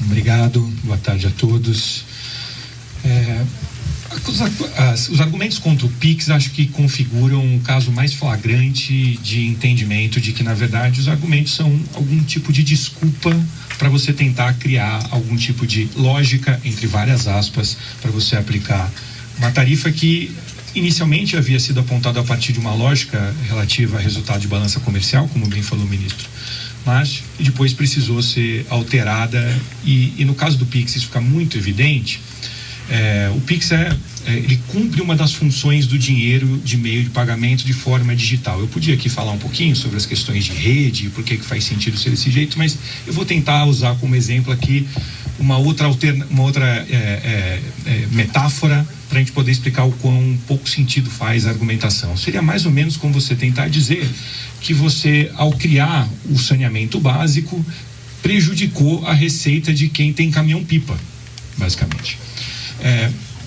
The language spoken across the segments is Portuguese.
Obrigado, boa tarde a todos. Os argumentos contra o PIX acho que configuram um caso mais flagrante de entendimento de que, na verdade, os argumentos são algum tipo de desculpa para você tentar criar algum tipo de lógica, entre várias aspas, para você aplicar uma tarifa que inicialmente havia sido apontada a partir de uma lógica relativa a resultado de balança comercial, como bem falou o ministro, mas depois precisou ser alterada e no caso do PIX isso fica muito evidente. O PIX ele cumpre uma das funções do dinheiro de meio de pagamento de forma digital. Eu podia aqui falar um pouquinho sobre as questões de rede, por que faz sentido ser desse jeito, mas eu vou tentar usar como exemplo aqui uma outra metáfora para a gente poder explicar o quão pouco sentido faz a argumentação. Seria mais ou menos como você tentar dizer que você, ao criar o saneamento básico, prejudicou a receita de quem tem caminhão-pipa, basicamente.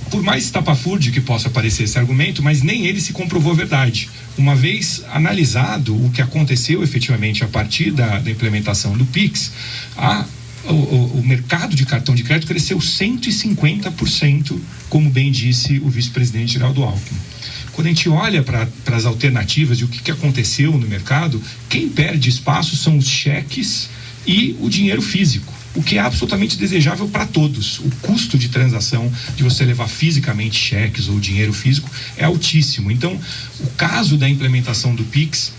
Por mais estapafúrdio que possa parecer esse argumento, mas nem ele se comprovou verdade. Uma vez analisado o que aconteceu efetivamente a partir da implementação do PIX, o mercado de cartão de crédito cresceu 150%, como bem disse o vice-presidente Geraldo Alckmin. Quando a gente olha para as alternativas de o que aconteceu no mercado, quem perde espaço são os cheques e o dinheiro físico, o que é absolutamente desejável para todos. O custo de transação de você levar fisicamente cheques ou dinheiro físico é altíssimo. Então, o caso da implementação do PIX,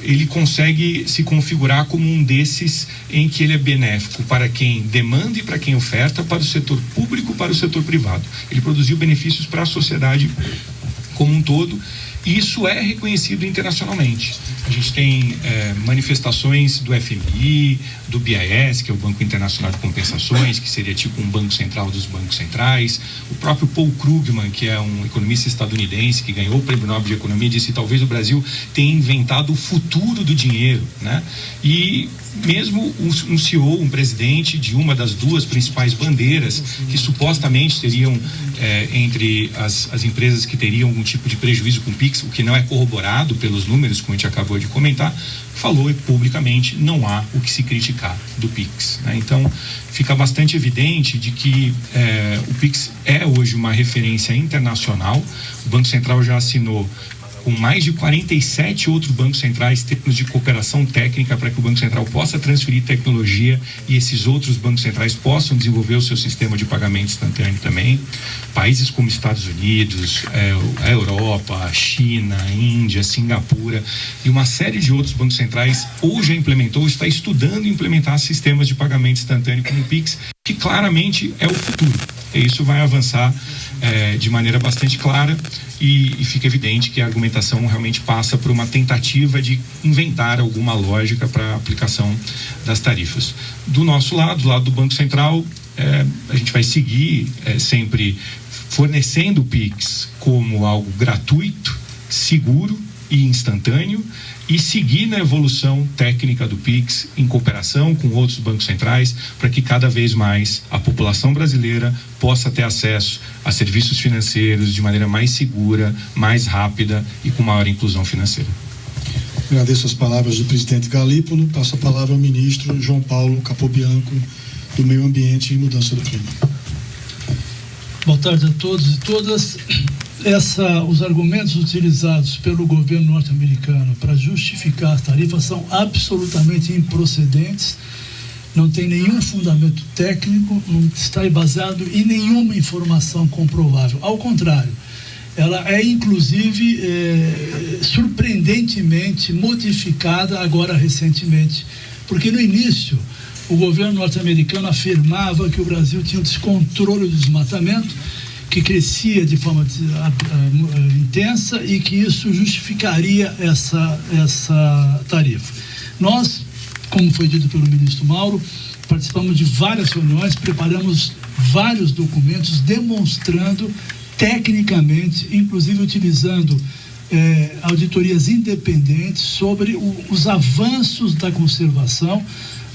ele consegue se configurar como um desses em que ele é benéfico para quem demanda e para quem oferta, para o setor público e para o setor privado. Ele produziu benefícios para a sociedade como um todo, e isso é reconhecido internacionalmente. A gente tem manifestações do FMI, do BIS, que é o Banco Internacional de Compensações, que seria tipo um banco central dos bancos centrais. O próprio Paul Krugman, que é um economista estadunidense que ganhou o Prêmio Nobel de Economia, disse que talvez o Brasil tenha inventado o futuro do dinheiro, né? E mesmo um CEO, um presidente de uma das duas principais bandeiras que supostamente seriam entre as empresas que teriam algum tipo de prejuízo com o PIX, o que não é corroborado pelos números, como a gente acabou de comentar, falou publicamente: não há o que se criticar do PIX, né? Então fica bastante evidente de que o PIX é hoje uma referência internacional. O Banco Central já assinou com mais de 47 outros bancos centrais termos de cooperação técnica para que o Banco Central possa transferir tecnologia e esses outros bancos centrais possam desenvolver o seu sistema de pagamento instantâneo também. Países como Estados Unidos, a Europa, a China, a Índia, Singapura e uma série de outros bancos centrais ou já implementou ou está estudando implementar sistemas de pagamento instantâneo como o PIX, que claramente é o futuro. E isso vai avançar de maneira bastante clara e fica evidente que a argumentação realmente passa por uma tentativa de inventar alguma lógica para a aplicação das tarifas. Do nosso lado, do lado do Banco Central, a gente vai seguir sempre fornecendo o PIX como algo gratuito, seguro e instantâneo, e seguir na evolução técnica do PIX em cooperação com outros bancos centrais para que cada vez mais a população brasileira possa ter acesso a serviços financeiros de maneira mais segura, mais rápida e com maior inclusão financeira. Agradeço as palavras do presidente Galípolo. Passo a palavra ao ministro João Paulo Capobianco, do Meio Ambiente e Mudança do Clima. Boa tarde a todos e todas. Os argumentos utilizados pelo governo norte-americano para justificar as tarifas são absolutamente improcedentes, não tem nenhum fundamento técnico, não está baseado em nenhuma informação comprovável. Ao contrário, ela é inclusive surpreendentemente modificada agora recentemente, porque no início o governo norte-americano afirmava que o Brasil tinha um descontrole do desmatamento, que crescia de forma intensa e que isso justificaria essa tarifa. Nós, como foi dito pelo ministro Mauro, participamos de várias reuniões, preparamos vários documentos demonstrando tecnicamente, inclusive utilizando auditorias independentes sobre os avanços da conservação.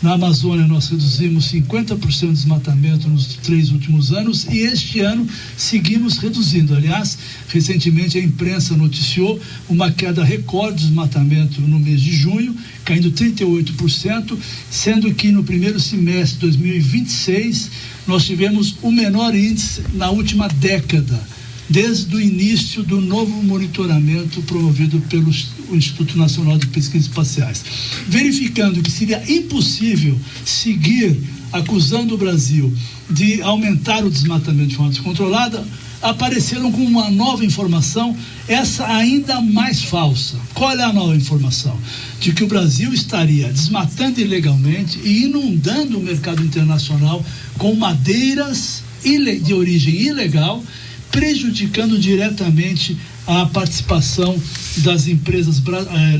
Na Amazônia nós reduzimos 50% do desmatamento nos 3 últimos anos e este ano seguimos reduzindo. Aliás, recentemente a imprensa noticiou uma queda recorde de desmatamento no mês de junho, caindo 38%, sendo que no primeiro semestre de 2026 nós tivemos o menor índice na última década, desde o início do novo monitoramento promovido pelo Instituto Nacional de Pesquisas Espaciais. Verificando que seria impossível seguir acusando o Brasil de aumentar o desmatamento de forma descontrolada, apareceram com uma nova informação, essa ainda mais falsa. Qual é a nova informação? De que o Brasil estaria desmatando ilegalmente e inundando o mercado internacional com madeiras de origem ilegal, prejudicando diretamente a participação das empresas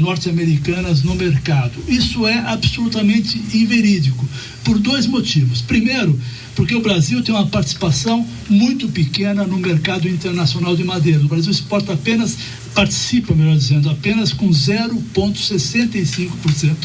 norte-americanas no mercado. Isso é absolutamente inverídico, por 2 motivos. Primeiro, porque o Brasil tem uma participação muito pequena no mercado internacional de madeira. O Brasil participa apenas com 0,65%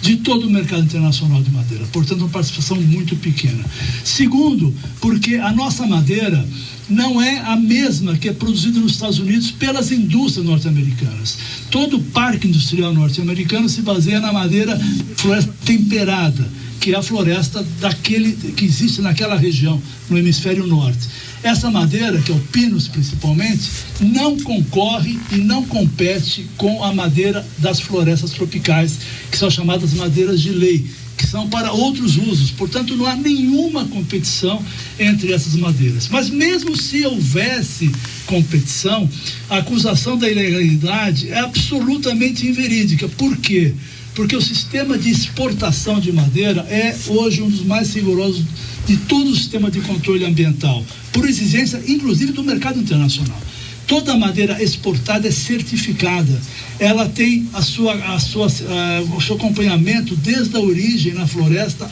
de todo o mercado internacional de madeira. Portanto, uma participação muito pequena. Segundo, porque a nossa madeira não é a mesma que é produzida nos Estados Unidos pelas indústrias norte-americanas. Todo o parque industrial norte-americano se baseia na madeira floresta temperada, que é a floresta que existe naquela região, no hemisfério norte. Essa madeira, que é o pinus principalmente, não concorre e não compete com a madeira das florestas tropicais, que são chamadas madeiras de lei, que são para outros usos. Portanto, não há nenhuma competição entre essas madeiras. Mas mesmo se houvesse competição, a acusação da ilegalidade é absolutamente inverídica. Por quê? Porque o sistema de exportação de madeira é hoje um dos mais rigorosos de todo o sistema de controle ambiental, por exigência, inclusive, do mercado internacional. Toda a madeira exportada é certificada. Ela tem o seu acompanhamento desde a origem na floresta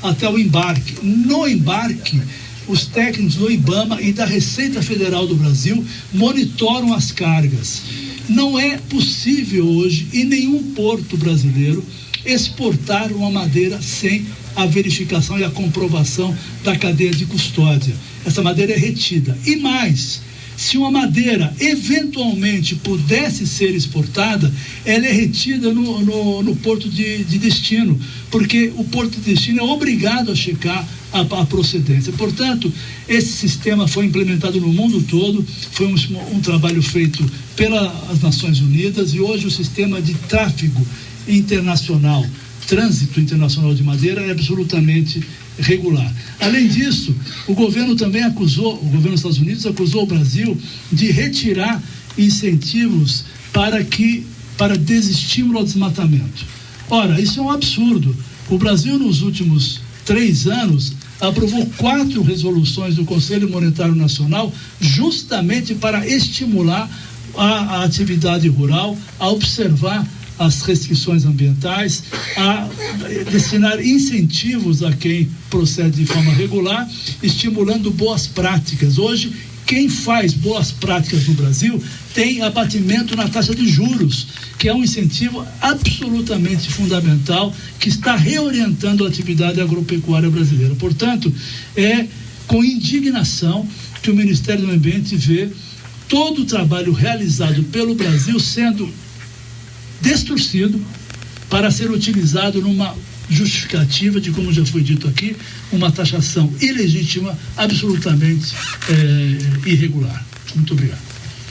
até o embarque. No embarque, os técnicos do IBAMA e da Receita Federal do Brasil monitoram as cargas. Não é possível hoje, em nenhum porto brasileiro, exportar uma madeira sem a verificação e a comprovação da cadeia de custódia. Essa madeira é retida. E mais, se uma madeira eventualmente pudesse ser exportada, ela é retida no porto de destino, porque o porto de destino é obrigado a checar a procedência. Portanto, esse sistema foi implementado no mundo todo, foi um trabalho feito pelas Nações Unidas, e hoje o sistema de tráfego internacional, trânsito internacional de madeira é absolutamente regular. Além disso, o governo também o governo dos Estados Unidos acusou o Brasil de retirar incentivos para desestímulo ao desmatamento. Ora, isso é um absurdo. O Brasil, nos últimos 3 anos, aprovou 4 resoluções do Conselho Monetário Nacional justamente para estimular a atividade rural, a observar as restrições ambientais, a destinar incentivos a quem procede de forma regular, estimulando boas práticas. Hoje, quem faz boas práticas no Brasil tem abatimento na taxa de juros, que é um incentivo absolutamente fundamental, que está reorientando a atividade agropecuária brasileira. Portanto, é com indignação que o Ministério do Meio Ambiente vê todo o trabalho realizado pelo Brasil sendo distorcido para ser utilizado numa justificativa de, como já foi dito aqui, uma taxação ilegítima, absolutamente irregular. Muito obrigado.